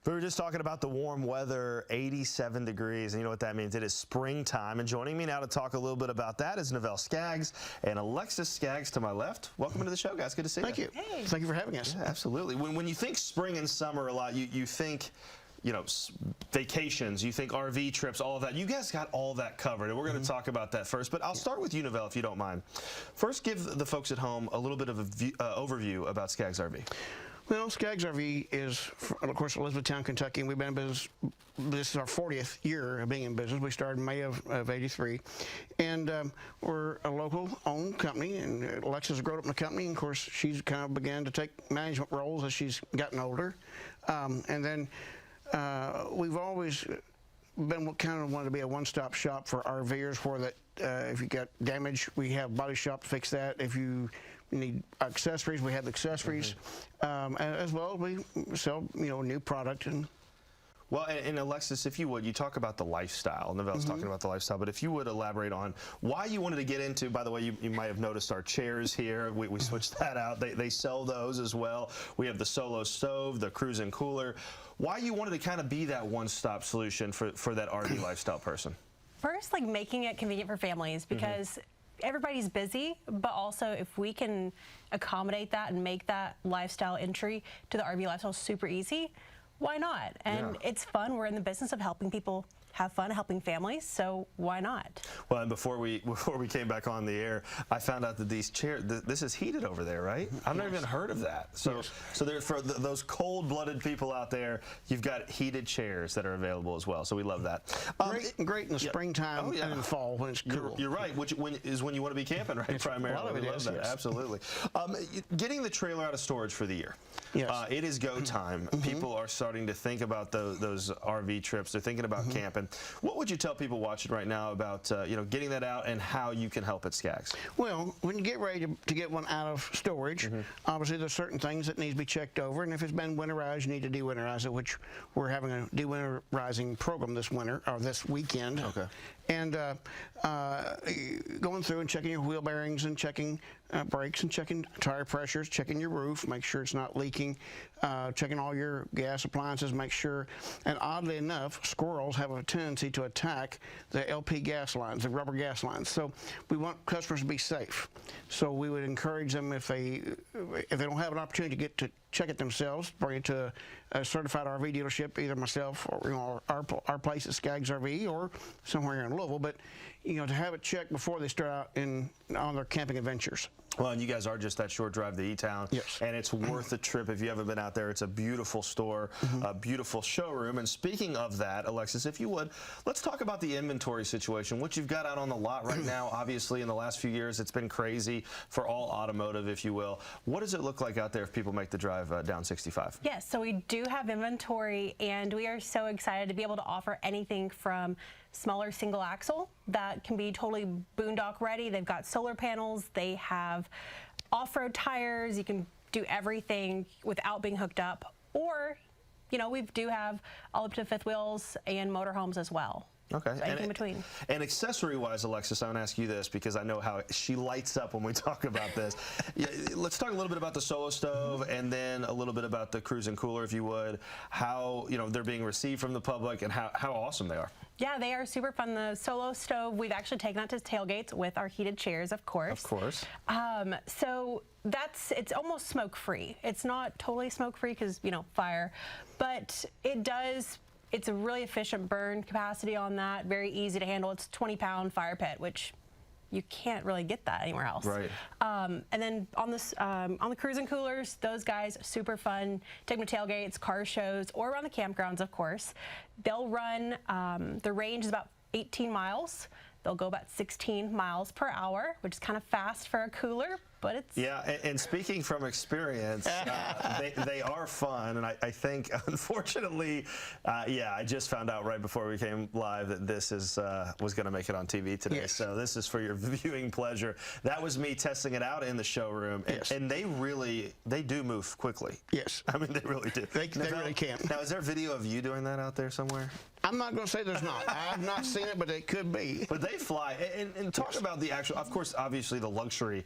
We were just talking about the warm weather, 87 degrees, and you know what that means. It is springtime, and joining me now to talk a little bit about that is Novell Skaggs and Alexis Skaggs to my left. Welcome to the show, guys. Good to see you. Thank you. Hey. Thank you for having us. Yeah, absolutely. When you think spring and summer a lot, you think, you know, vacations, you think RV trips, all of that. You guys got all that covered, and we're going to talk about that first. But I'll start with you, Novell, if you don't mind. First, give the folks at home a little bit of an overview about Skaggs RV. Well, Skaggs RV is, of course, Elizabethtown, Kentucky, and we've been in business. This is our 40th year of being in business. We started in May of '83, and we're a local-owned company. And Alexis has grown up in the company, and of course, she's kind of began to take management roles as she's gotten older. And then we've always been kind of wanted to be a one-stop shop for RVers, where that if you got damage, we have body shop to fix that. If you need accessories, we have accessories, as well as we sell, you know, new product. And well, and Alexis, if you would, you talk about the lifestyle. Novell's talking about the lifestyle, but if you would elaborate on why you wanted to get into, by the way, you might have noticed our chairs here. We switched that out. They sell those as well. We have the solo stove, the cruising cooler. Why you wanted to kind of be that one-stop solution for that RV lifestyle person? First, like making it convenient for families, because everybody's busy, but also if we can accommodate that and make that lifestyle entry to the RV lifestyle super easy, why not? And it's fun. We're in the business of helping people have fun, helping families, so why not? Well, and before we came back on the air, I found out that these chairs, this is heated over there, right? I've never even heard of that. So, so there, for those cold-blooded people out there, you've got heated chairs that are available as well. So we love that. great in the springtime and in the fall when it's cool. You're right. Which is when you want to be camping, right? Primarily, a lot of we it love is, that. yes. Absolutely. Getting the trailer out of storage for the year. Yes. It is go time. People are starting to think about those RV trips. They're thinking about camping. What would you tell people watching right now about you know, getting that out and how you can help at Skaggs? Well, when you get ready to get one out of storage, obviously there's certain things that need to be checked over, and if it's been winterized, you need to de-winterize it, which we're having a de-winterizing program this winter, or this weekend. Okay. And going through and checking your wheel bearings and checking brakes and checking tire pressures, checking your roof, make sure it's not leaking, checking all your gas appliances, make sure. And oddly enough, squirrels have a tendency to attack the LP gas lines, the rubber gas lines. So we want customers to be safe. So we would encourage them, if they don't have an opportunity to get to check it themselves, bring it to a certified RV dealership, either myself or, you know, our place at Skaggs RV or somewhere here in Louisville, but you know, to have it checked before they start out on their camping adventures. Well, and you guys are just that short drive to E-Town, and it's worth the trip if you haven't been out there. It's a beautiful store, a beautiful showroom. And speaking of that, Alexis, if you would, let's talk about the inventory situation, what you've got out on the lot right now. Obviously, in the last few years, it's been crazy for all automotive, if you will. What does it look like out there if people make the drive down 65? Yes, so we do have inventory, and we are so excited to be able to offer anything from smaller single axle that can be totally boondock ready. They've got solar panels, they have off-road tires, you can do everything without being hooked up, or, you know, we do have all up to fifth wheels and motorhomes as well. Okay. So anything in between. And accessory-wise, Alexis, I'm going to ask you this because I know how she lights up when we talk about this. Let's talk a little bit about the solo stove and then a little bit about the cruising cooler, if you would. How, you know, they're being received from the public and how awesome they are. Yeah, they are super fun. The solo stove, we've actually taken that to tailgates with our heated chairs, of course. Of course. So it's almost smoke-free. It's not totally smoke-free because, you know, fire, but it's a really efficient burn capacity on that, very easy to handle. It's a 20-pound fire pit, which you can't really get that anywhere else. Right. And then on the cruising coolers, those guys, super fun. Take them to tailgates, car shows, or around the campgrounds, of course. They'll run, the range is about 18 miles. They'll go about 16 miles per hour, which is kind of fast for a cooler, but it's... Yeah, and speaking from experience, they are fun, and I think, unfortunately, yeah, I just found out right before we came live that this was going to make it on TV today, so this is for your viewing pleasure. That was me testing it out in the showroom, and they do move quickly. Yes. I mean, they really do. They really can. Now, is there video of you doing that out there somewhere? I'm not going to say there's not. I've not seen it, but it could be. But they fly. And talk about the actual, of course, obviously the luxury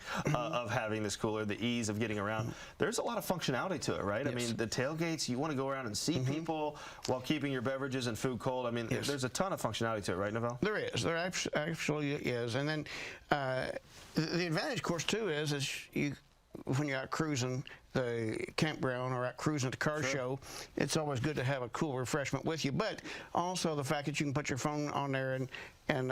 of having this cooler, the ease of getting around. There's a lot of functionality to it, right? Yes. I mean, the tailgates, you want to go around and see people while keeping your beverages and food cold. I mean, there's a ton of functionality to it, right, Novell? There is. There actually is. And then the advantage, of course, too, is when you're out cruising the campground or out cruising at the car show, it's always good to have a cool refreshment with you. But also the fact that you can put your phone on there and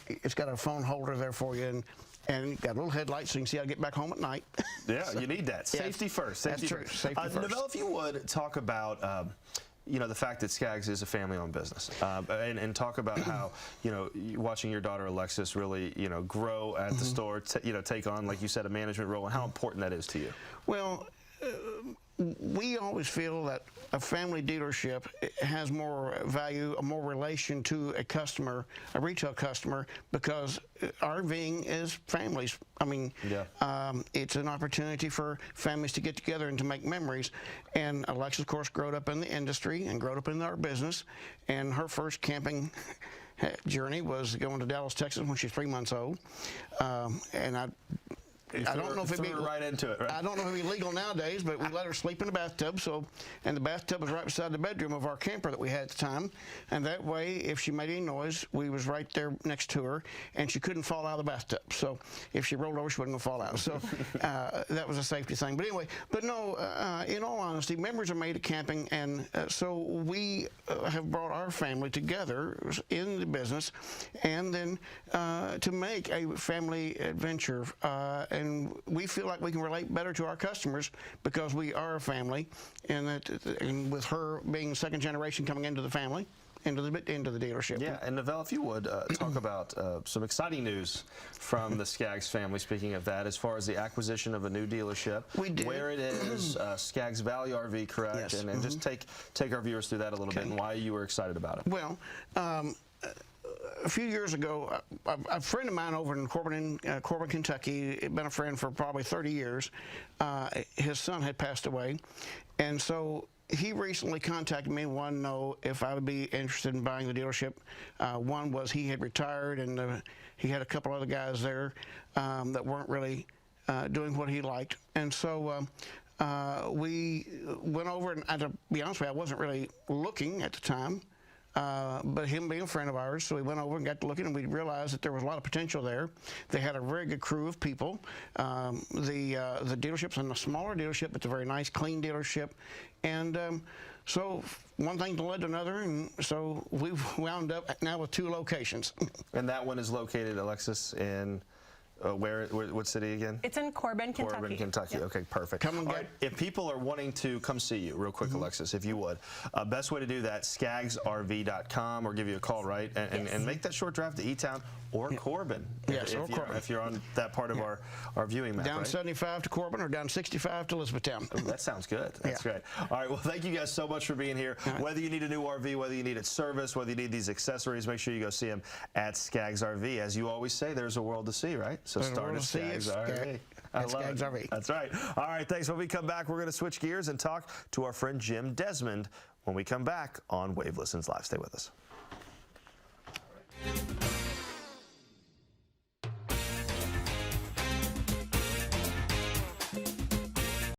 it's got a phone holder there for you, and got little headlights so you can see how to get back home at night. Yeah, you need that. Safety first. Safety That's true. first. Safety first. Novell, if you would talk about you know, the fact that Skaggs is a family-owned business, and talk about how, you know, watching your daughter Alexis really, you know, grow at the store, you know, take on, like you said, a management role, and how important that is to you. Well, we always feel that a family dealership has more value, more relation to a customer, a retail customer, because RVing is families. I mean, it's an opportunity for families to get together and to make memories. And Alexis, of course, grew up in the industry and grew up in our business. And her first camping journey was going to Dallas, Texas when she was 3 months old. And I don't know if it'd be right into it. Right? I don't know if it'd be legal nowadays, but we let her sleep in the bathtub. And the bathtub was right beside the bedroom of our camper that we had at the time. And that way, if she made any noise, we was right there next to her, and she couldn't fall out of the bathtub. So if she rolled over, she wasn't gonna fall out. So that was a safety thing. But anyway, no. In all honesty, memories are made at camping, and so we have brought our family together in the business, and then to make a family adventure. And we feel like we can relate better to our customers because we are a family, and with her being second generation coming into the family, into the dealership. Yeah, and Novell, if you would talk about some exciting news from the Skaggs family. Speaking of that, as far as the acquisition of a new dealership, we did. Where it is, Skaggs Valley RV, correct? Yes. And just take our viewers through that a little bit and why you were excited about it. Well. A few years ago, a friend of mine over in Corbin, Kentucky, had been a friend for probably 30 years. His son had passed away, and so he recently contacted me and wanted to know if I would be interested in buying the dealership. One was he had retired, and he had a couple other guys there that weren't really doing what he liked, and so we went over. And to be honest with you, I wasn't really looking at the time. But him being a friend of ours, so we went over and got to looking, and we realized that there was a lot of potential there. They had a very good crew of people. The dealership's a smaller dealership, but it's a very nice, clean dealership. And so one thing led to another, and so we've wound up now with 2 locations. And that one is located, Alexis, in what city again? It's in Corbin, Kentucky. Corbin, Kentucky. Yep. Okay, perfect. Come and get. Right, if people are wanting to come see you, real quick, Alexis, if you would, best way to do that, skaggsrv.com, or give you a call, right? And make that short drive to E-Town or Corbin. Yes, or Corbin. If you're on that part of our viewing map, Down right? 75 to Corbin or down 65 to Elizabethtown. Ooh, that sounds good. That's great. All right, well, thank you guys so much for being here. Whether you need a new RV, whether you need it serviced, whether you need these accessories, make sure you go see them at Skaggs RV. As you always say, there's a world to see, right? So start at Skaggs RV. I love Skaggs it. RV. That's right. All right, thanks. When we come back, we're going to switch gears and talk to our friend Jim Desmond when we come back on Wave Listens Live. Stay with us.